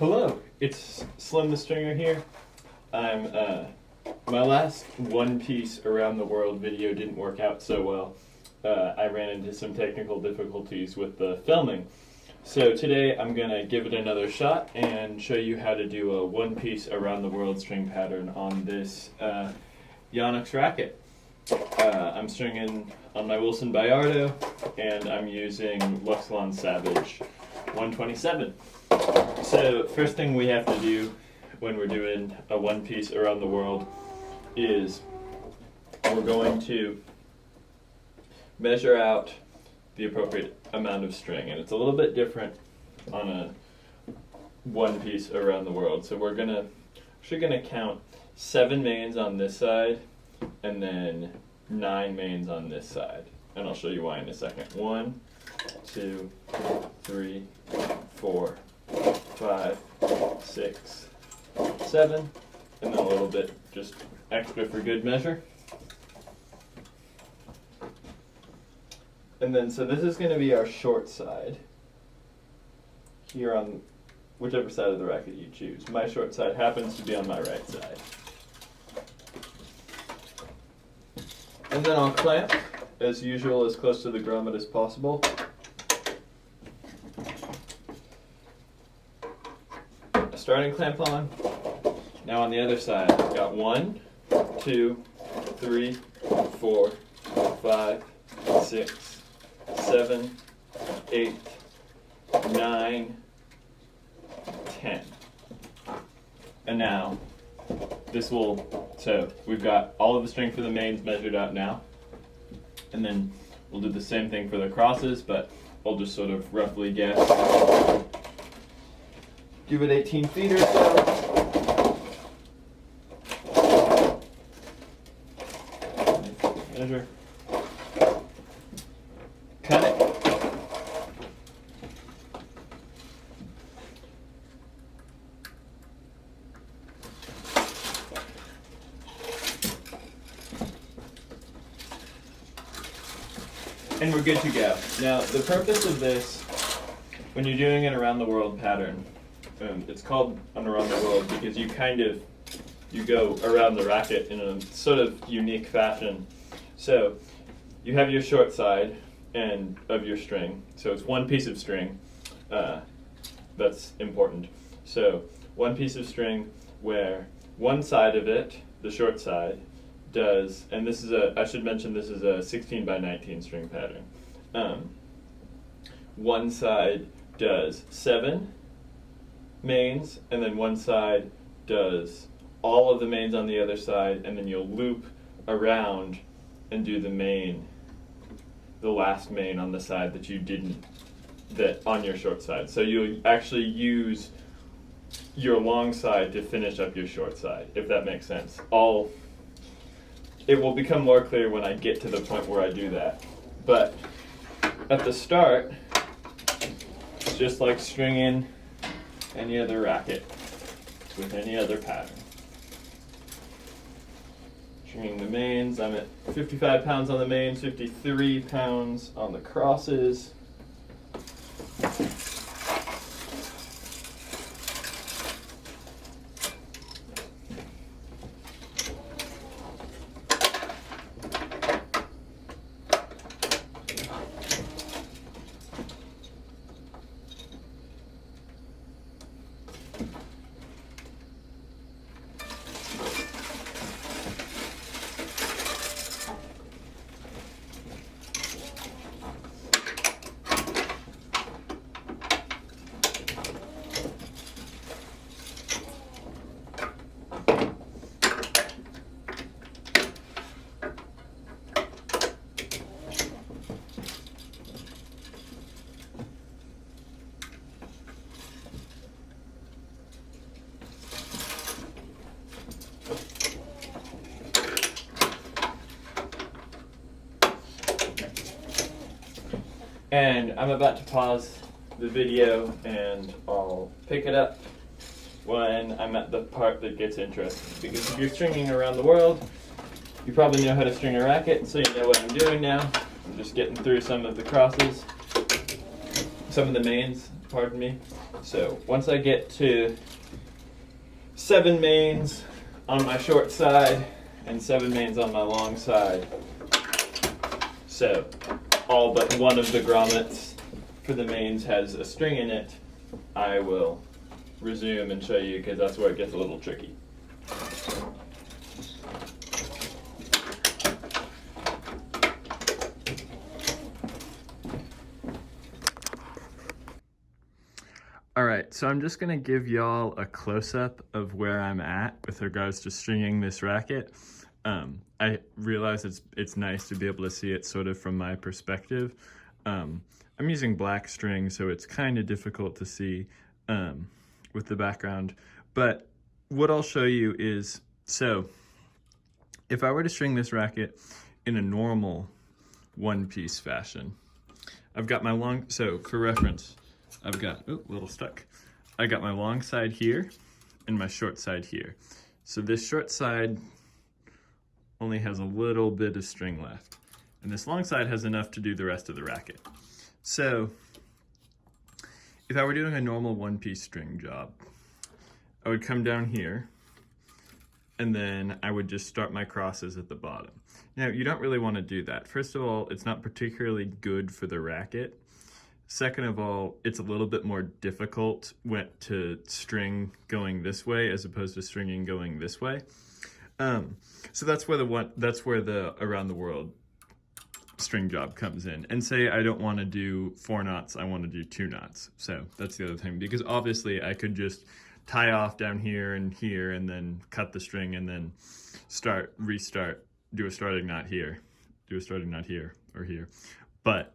Hello, it's Slim the Stringer here. My last one piece around the world video didn't work out so well. I ran into some technical difficulties with the filming. So today I'm going to give it another shot and show you how to do a one piece around the world string pattern on this Yonex racket. I'm stringing on my Wilson Bayardo and I'm using Luxlon Savage 127. So first thing we have to do when we're doing a one piece around the world is we're going to measure out the appropriate amount of string, and it's a little bit different on a one piece around the world. So we're actually gonna count 7 mains on this side and then 9 mains on this side, and I'll show you why in a second. 1, 2, 3, 4, 5, 6, 7, and then a little bit just extra for good measure. And then, so this is going to be our short side here on whichever side of the racket you choose. My short side happens to be on my right side. And then I'll clamp, as usual, as close to the grommet as possible. A starting clamp on. Now on the other side, I've got 1, 2, 3, 4, 5, 6, 7, 8, 9, 10. And now, so we've got all of the string for the mains measured out now. And then we'll do the same thing for the crosses, but I'll just sort of roughly guess. Give it 18 feet or so. Measure. Cut it. And we're good to go. Now, the purpose of this, when you're doing an around the world pattern, it's called an around the world because you go around the racket in a sort of unique fashion. So you have your short side and of your string. So it's one piece of string. That's important. So one piece of string where one side of it, the short side, does, and this is I should mention this is a 16 by 19 string pattern. One side does 7 mains, and then one side does all of the mains on the other side, and then you'll loop around and do the last main on the side that you didn't, on your short side. So you actually use your long side to finish up your short side, if that makes sense. It will become more clear when I get to the point where I do that. But at the start, it's just like stringing any other racket with any other pattern. Stringing the mains, I'm at 55 pounds on the mains, 53 pounds on the crosses. And I'm about to pause the video and I'll pick it up when I'm at the part that gets interesting. Because if you're stringing around the world, you probably know how to string a racket, so you know what I'm doing now. I'm just getting through some of the crosses. some of the mains, pardon me. So once I get to 7 mains on my short side and 7 mains on my long side, so all but one of the grommets for the mains has a string in it, I will resume and show you, because that's where it gets a little tricky. Alright, so I'm just going to give y'all a close-up of where I'm at with regards to stringing this racket. I realize it's nice to be able to see it sort of from my perspective. I'm using black string, so it's kind of difficult to see with the background. But what I'll show you is, so if I were to string this racket in a normal one-piece fashion, I've got my long, so for reference, I've got, a little stuck. I got my long side here and my short side here. So this short side only has a little bit of string left, and this long side has enough to do the rest of the racket. So if I were doing a normal one-piece string job, I would come down here and then I would just start my crosses at the bottom. Now, you don't really want to do that. First of all, it's not particularly good for the racket. Second of all, it's a little bit more difficult to string going this way as opposed to stringing going this way. So that's where the around the world string job comes in. And say I don't want to do 4 knots, I want to do 2 knots. So that's the other thing, because obviously I could just tie off down here and then cut the string and then restart, do a starting knot here, do a starting knot here or here. But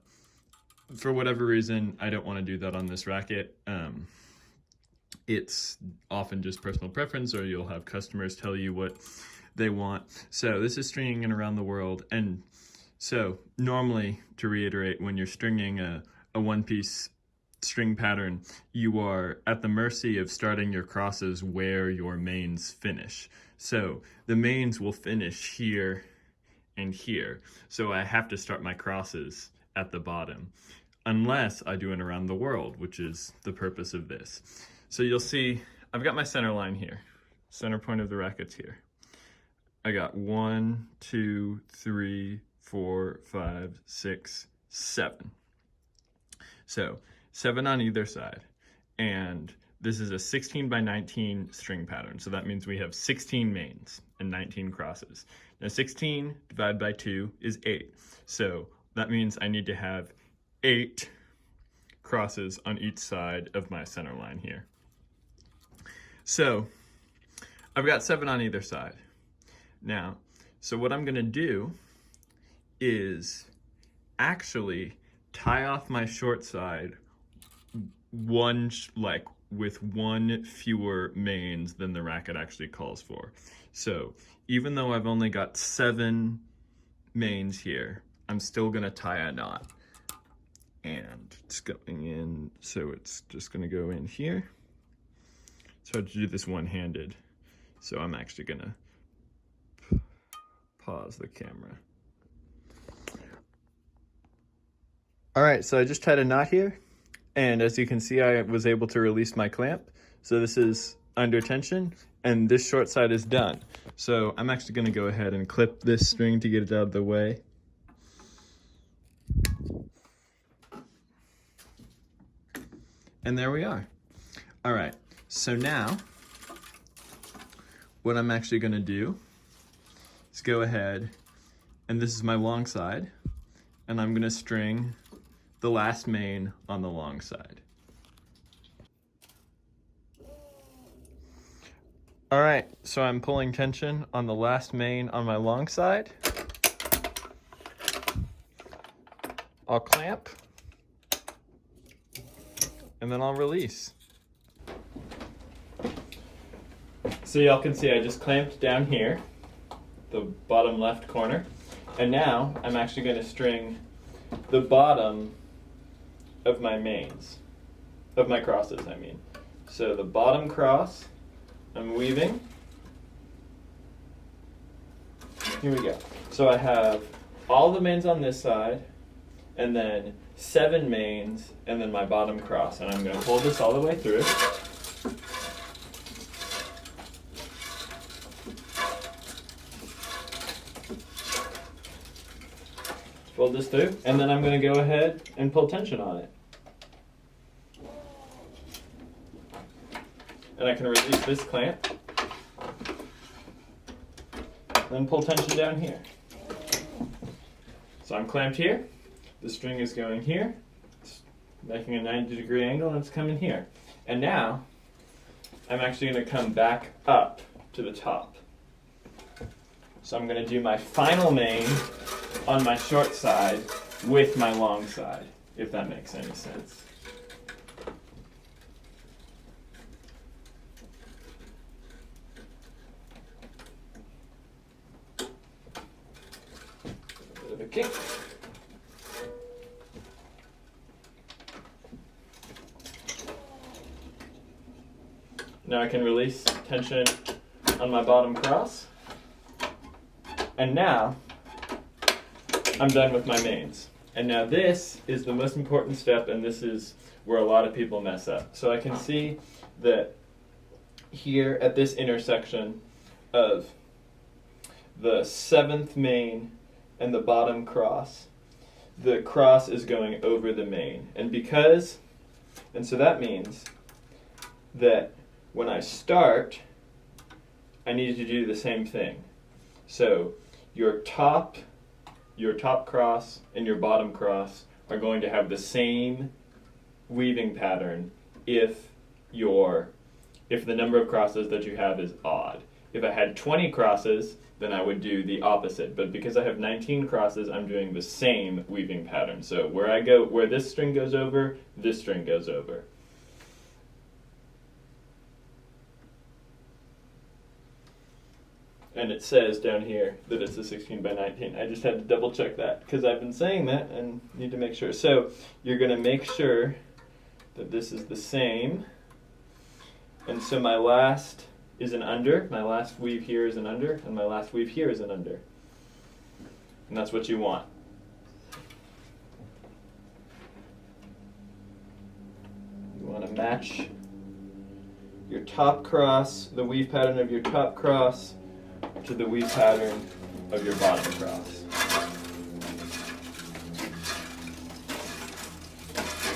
for whatever reason, I don't want to do that on this racket. It's often just personal preference, or you'll have customers tell you what they want. So this is stringing in around the world. And so normally, to reiterate, when you're stringing a one-piece string pattern, you are at the mercy of starting your crosses where your mains finish. So the mains will finish here and here. So I have to start my crosses at the bottom, unless I do it around the world, which is the purpose of this. So you'll see I've got my center line here. Center point of the racket's here. I got 1, 2, 3, 4, 5, 6, 7. So 7 on either side. And this is a 16 by 19 string pattern. So that means we have 16 mains and 19 crosses. Now 16 divided by 2 is 8. So that means I need to have 8 crosses on each side of my center line here. So I've got 7 on either side. Now, so what I'm gonna do is actually tie off my short side with 1 fewer mains than the racket actually calls for. So even though I've only got 7 mains here, I'm still gonna tie a knot. And it's going in, so it's just gonna go in here. It's hard to do this one-handed, so I'm actually gonna pause the camera. All right, so I just tied a knot here, and as you can see, I was able to release my clamp. So this is under tension, and this short side is done. So I'm actually gonna go ahead and clip this string to get it out of the way. And there we are. All right, so now what I'm actually gonna do is go ahead, and this is my long side, and I'm gonna string the last main on the long side. All right, so I'm pulling tension on the last main on my long side. I'll clamp, and then I'll release. So y'all can see I just clamped down here, the bottom left corner, and now I'm actually going to string the bottom of my mains, of my crosses, I mean. So the bottom cross, I'm weaving. Here we go. So I have all the mains on this side, and then 7 mains, and then my bottom cross. And I'm going to pull this all the way through. Pull this through, and then I'm going to go ahead and pull tension on it. And I can release this clamp, then pull tension down here. So I'm clamped here, the string is going here, it's making a 90-degree angle, and it's coming here. And now, I'm actually going to come back up to the top. So I'm going to do my final main on my short side with my long side, if that makes any sense. A bit of a kick. Now I can release tension on my bottom cross. And now, I'm done with my mains. And now this is the most important step, and this is where a lot of people mess up. So I can see that here at this intersection of the 7th main and the bottom cross, the cross is going over the main. And so that means that when I start, I need to do the same thing. So your top cross and your bottom cross are going to have the same weaving pattern if the number of crosses that you have is odd. If I had 20 crosses, then I would do the opposite. But because I have 19 crosses, I'm doing the same weaving pattern. So where this string goes over, this string goes over. And it says down here that it's a 16 by 19. I just had to double check that because I've been saying that and need to make sure. So you're going to make sure that this is the same. And so my last is an under, my last weave here is an under, and my last weave here is an under. And that's what you want. You want to match your top cross, the weave pattern of your top cross, to the weave pattern of your bottom cross.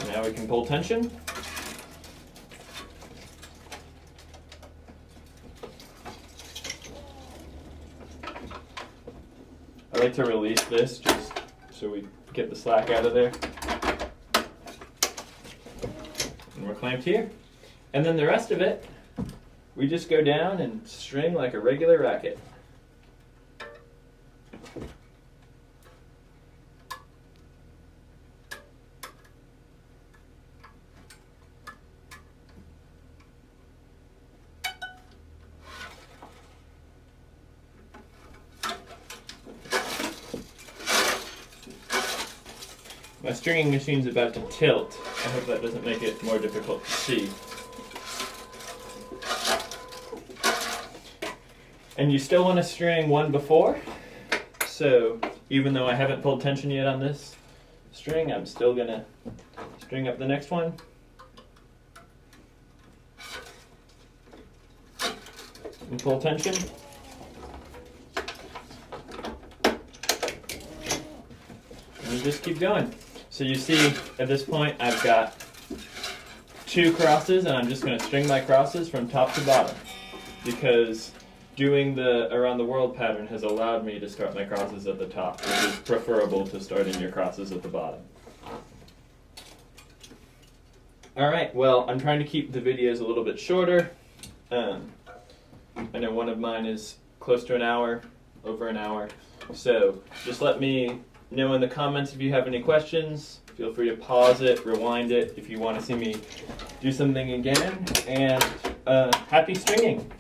Now we can pull tension. I like to release this just so we get the slack out of there. And we're clamped here. And then the rest of it, we just go down and string like a regular racket. My stringing machine's about to tilt. I hope that doesn't make it more difficult to see. And you still want to string one before, so even though I haven't pulled tension yet on this string, I'm still going to string up the next one. And pull tension. And you just keep going. So you see, at this point, I've got 2 crosses, and I'm just going to string my crosses from top to bottom, because doing the around the world pattern has allowed me to start my crosses at the top, which is preferable to starting your crosses at the bottom. Alright, well, I'm trying to keep the videos a little bit shorter. I know one of mine is close to an hour, over an hour. So just let me know in the comments if you have any questions. Feel free to pause it, rewind it if you want to see me do something again. And happy stringing!